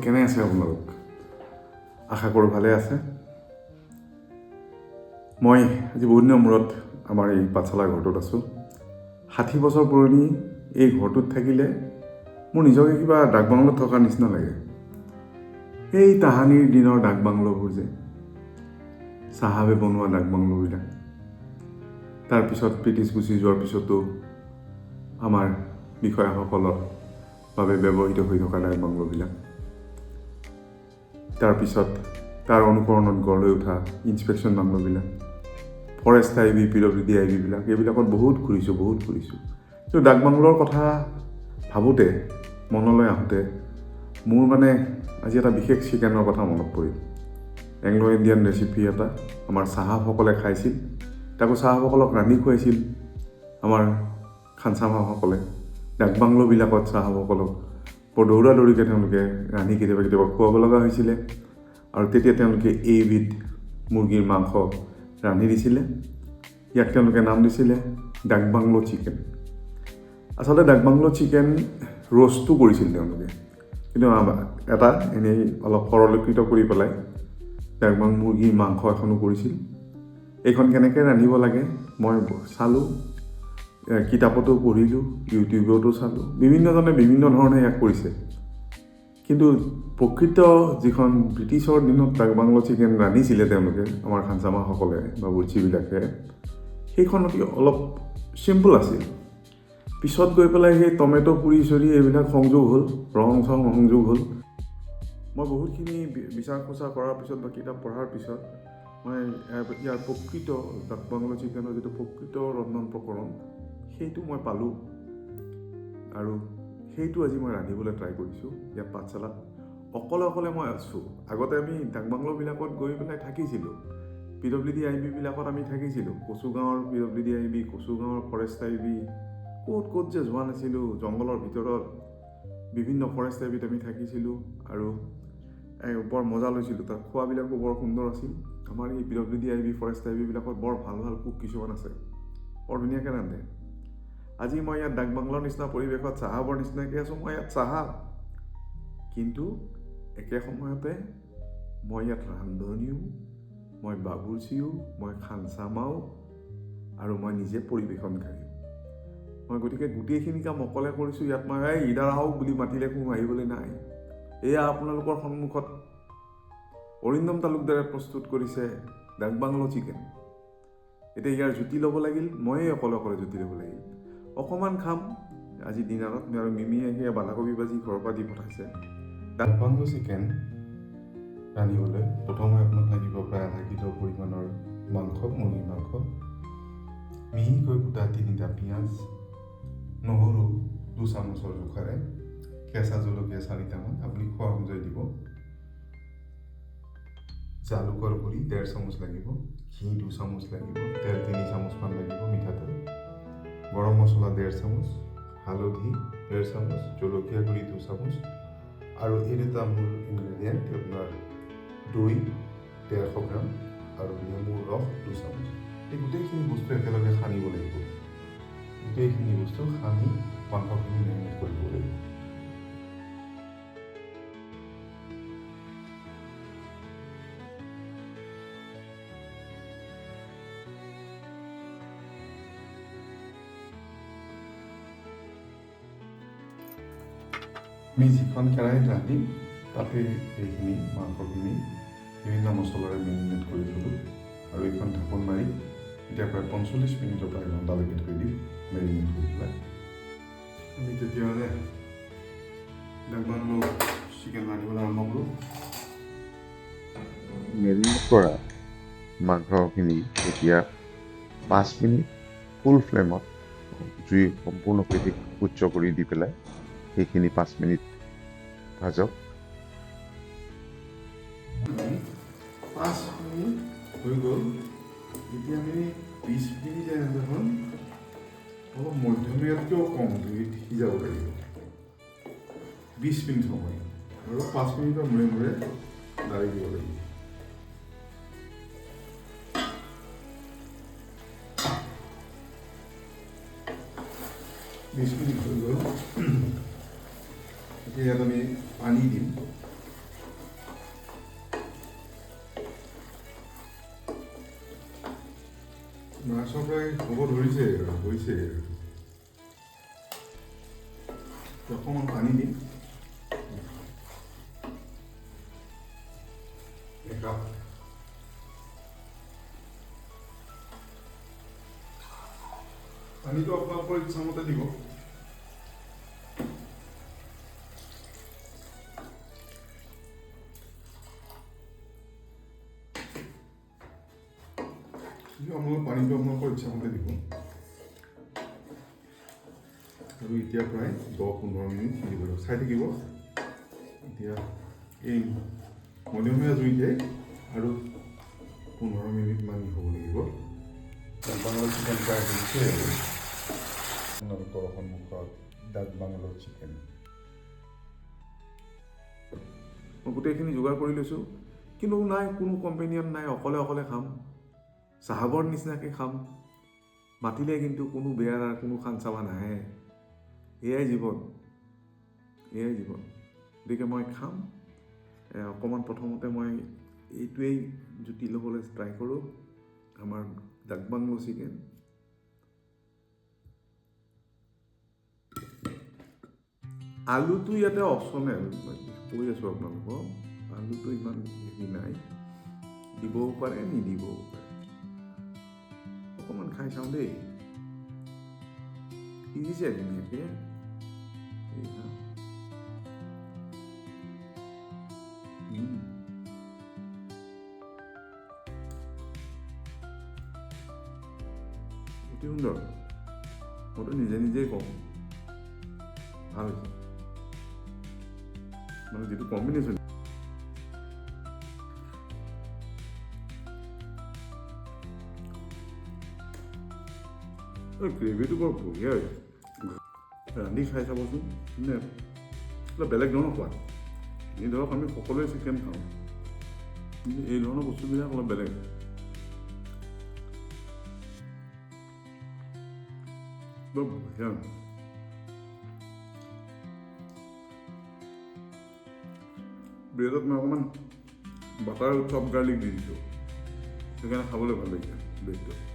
কেনে আছে আপোনালোক? আশা কৰোঁ ভালে আছে। মই আজি বহুত দিনৰ মূৰত আমাৰ এই পাঠশালা ঘৰটোত আছোঁ। 60 বছৰ পুৰণি এই ঘৰটোত থাকিলে মোৰ নিজকে কিবা ডাকবাংলোত থকাৰ নিচিনা লাগে। এই তাহানিৰ দিনৰ ডাকবাংলোবোৰ যে চাহাবে বনোৱা ডাকবাংলোবিলাক, তাৰপিছত ব্ৰিটিছ গুচি যোৱাৰ পিছতো আমাৰ বিষয়াসকলৰ বাবে ব্যৱহৃত হৈ থকা ডাকবাংলোবিলাক, তাৰপিছত তাৰ অনুকৰণত গঢ় লৈ উঠা ইনস্পেকশ্যন বাংলোবিলাক, ফৰেষ্ট আইবি, PWD আইবিবিলাক, এইবিলাকত বহুত ঘূৰিছোঁ। কিন্তু ডাকবাংলোৰ কথা ভাবোঁতে, মনলৈ আহোঁতে মোৰ আজি এটা বিশেষ চিকেনৰ কথা মনত পৰিল। এংলো ইণ্ডিয়ান ৰেচিপি এটা আমাৰ চাহাবসকলে খাইছিল, তাকো চাহাবসকলক ৰান্ধি খুৱাইছিল আমাৰ খানচামাসকলে। ডাকবাংলোবিলাকত চাহাবসকলক বৰ দৌৰিকৈ তেওঁলোকে ৰান্ধি কেতিয়াবা খুৱাব লগা হৈছিলে, আৰু তেতিয়া তেওঁলোকে এইবিধ মুৰ্গীৰ মাংস ৰান্ধি দিছিলে। ইয়াক তেওঁলোকে নাম দিছিলে ডাকবাংলো চিকেন। আচলতে ডাকবাংলো চিকেন ৰ'ষ্টো কৰিছিল তেওঁলোকে, কিন্তু এটা এনেই অলপ সৰলীকৃত কৰি পেলাই ডাকবাংলো মুৰ্গীৰ মাংস এখনো কৰিছিল। এইখন কেনেকৈ ৰান্ধিব লাগে মই চালোঁ, কিতাপতো পঢ়িলোঁ, ইউটিউবতো চালোঁ। বিভিন্নজনে বিভিন্ন ধৰণে ইয়াক কৰিছে, কিন্তু প্ৰকৃত যিখন ব্ৰিটিছৰ দিনত ডাকবাংলো চিকেন ৰান্ধিছিলে তেওঁলোকে, আমাৰ খানচামাসকলে বা বুৰ্চিবিলাকে, সেইখন অলপ চিম্পল আছিল। পিছত গৈ পেলাই সেই টমেটো পুৰি চৰি এইবিলাক সংযোগ হ'ল, ৰং চং সংযোগ হ'ল। মই বহুতখিনি বিচাৰ খোচাৰ কৰাৰ পিছত বা কিতাপ পঢ়াৰ পিছত মই ইয়াৰ প্ৰকৃত ডাকবাংলো চিকেনৰ যিটো প্ৰকৃত ৰন্ধন প্ৰকৰণ, সেইটো মই পালোঁ, আৰু সেইটো আজি মই ৰান্ধিবলৈ ট্ৰাই কৰিছোঁ ইয়াত পাঠশালাত। অকলে মই আছোঁ। আগতে আমি ডাকবাংলোবিলাকত গৈ পেলাই থাকিছিলোঁ, PWD আইবিবিলাকত আমি থাকিছিলোঁ। কচুগাঁৱৰ PWD আইবি, কচুগাঁৱৰ ফৰেষ্ট আইবি, ক'ত যে যোৱা নাছিলোঁ। জংঘলৰ ভিতৰত বিভিন্ন ফৰেষ্ট আইবিত আমি থাকিছিলোঁ আৰু বৰ মজা লৈছিলোঁ। তাত খোৱাবিলাকো বৰ সুন্দৰ আছিল। আমাৰ এই PWD আইবি, ফৰেষ্ট আইবিবিলাকত বৰ ভাল কুক কিছুমান আছে, বৰ ধুনীয়াকৈ ৰান্ধে। আজি মই ইয়াত ডাকবাংলোৰ নিচিনা পৰিৱেশত চাহাবৰ নিচিনাকৈ আছোঁ। মই ইয়াত চাহাব, কিন্তু একে সময়তে মই ইয়াত ৰান্ধনিও, মই বাবুৰ্চিও, মই খানচামাও, আৰু মই নিজে পৰিৱেশনকাৰীও। মই গতিকে গোটেইখিনি কাম অকলে কৰিছোঁ। ইয়াত মই ইদাৰ আহক বুলি মাতিলে কোনো আহিবলৈ নাই। এয়া আপোনালোকৰ সন্মুখত অৰিন্দম তালুকদাৰে প্ৰস্তুত কৰিছে ডাকবাংলো চিকেন। এতিয়া ইয়াৰ জুতি ল'ব লাগিল, ময়েই অকলে জুতি ল'ব লাগিল। অকণমান খাম আজি ডিনাৰত, আৰু মিমিয়ে সেয়া বন্ধাকবি ভাজি ঘৰৰ পৰা দি পঠাইছে। ডাকবাংলো চিকেন ৰান্ধিবলৈ প্ৰথমে আপোনাক লাগিব প্ৰায় 1/2 কিলো পৰিমাণৰ মাংস, মুৰ্গীৰ মাংস, মিহিকৈ কুটা 3টা পিঁয়াজ, নহৰু 2 চামুচৰ জোখাৰে, কেঁচা জলকীয়া 4টামান, আপুনি খোৱা অনুযায়ী দিব, জালুকৰ গুড়ি 1.5 চামুচ লাগিব, ঘি 2 চামুচ লাগিব, তেল 3 চামুচমান লাগিব, মিঠাতেল, গৰম মছলা 1.5 চামুচ, হালধি 1.5 চামুচ, জলকীয়া গুড়ি 2 চামুচ, আৰু এই দুটা মূল ইনগ্ৰেডিয়েণ্ট আপোনাৰ দৈ 150 গ্ৰাম আৰু নেমুৰ ৰস 2 চামুচ। এই গোটেইখিনি বস্তু একেলগে সানিব লাগিব। গোটেইখিনি বস্তু সানি মাংসখিনি মেৰিনেট কৰিব লাগিব। আমি যিখন কেৰাহীত ৰান্ধিম তাতে এইখিনি মাংসখিনি বিভিন্ন মছলাৰে মেৰিনেট কৰি থলোঁ, আৰু এইখন ঢাকোন মাৰি এতিয়া প্ৰায় 45 মিনিটৰ পৰা 1 ঘণ্টালৈকে থৈ দিম মেৰিনেট কৰি পেলাই। আমি তেতিয়াহ'লে ডাকবাংলো চিকেন ৰান্ধিবলৈ আৰম্ভ কৰোঁ। মেৰিনেট কৰা মাংসখিনি এতিয়া 5 মিনিট ফুল ফ্লেমত জুই সম্পূৰ্ণকৈ উচ্চ কৰি দি পেলাই সেইখিনি 5 মিনিট ভাজক। 5 মিনিট হৈ গ'ল। এতিয়া আমি 20 মিনিট এখন অলপ মধ্যমীয়াতকৈও কম জুইত সিজাব লাগিব। 20 মিনিট সময়, আৰু 5 মিনিটৰ মূৰে লাৰি দিব লাগিব। বিশ মিনিট হৈ গ'ল। এতিয়া ইয়াত আমি পানী দিম। মাছৰ প্ৰায় হ'ব ধৰিছে হৈছে অকণমান পানী দিম একাপ পানীটো আপোনালোকৰ ইচ্ছামতে দিব পানীটো আপোনালোকৰ ইচ্ছামতে দিব আৰু এতিয়া প্ৰায় 10-15 মিনিট দিব লাগিব চাই থাকিব এতিয়া এই মধ্যমীয়া জুইতে আৰু 15 মিনিটমান হ'ব লাগিব বাংলোৰ চিকেন ফ্ৰাই হৈছে আৰু আপোনালোকৰ সন্মুখত ডাক বাংলোৰ চিকেন মই গোটেইখিনি যোগাৰ কৰি লৈছোঁ কিন্তু নাই কোনো কম্পেনিয়ন নাই অকলে অকলে খাম চাহাবৰ নিচিনাকৈ খাম মাতিলে কিন্তু কোনো বেয়াৰ কোনো খান চাবা নাহে এয়াই জীৱন গতিকে মই খাম অকণমান প্ৰথমতে মই এইটোৱেই জুতি ল'বলৈ ট্ৰাই কৰোঁ আমাৰ ডাক বাংলো চিকেন আলুটো ইয়াতে অপশ্যনেল কৈ আছোঁ আপোনালোকক আলুটো ইমান হেৰি নাই দিবও পাৰে নিদিবও পাৰে অকণমান খাই চাওঁ দেই সিজিছে ধুনীয়াকৈ অতি সুন্দৰ মইতো নিজেই কওঁ ভাল হৈছে মানে যিটো কম্বিনেশ্যন গ্ৰেভিটো বৰ বঢ়িয়া হৈছে ৰান্ধি খাই চাবচোন মানে অলপ বেলেগ ধৰণৰ সোৱাদ এই ধৰক আমি সকলোৱে চিকেন খাওঁ কিন্তু এই ধৰণৰ বস্তুবিলাক অলপ বেলেগ বৰ বঢ়িয়া ব্ৰেডত মই অকণমান বাটাৰ চপ গাৰ্লিক দি দিছোঁ সেইকাৰণে খাবলৈ ভাল লাগিছে ব্ৰেডটো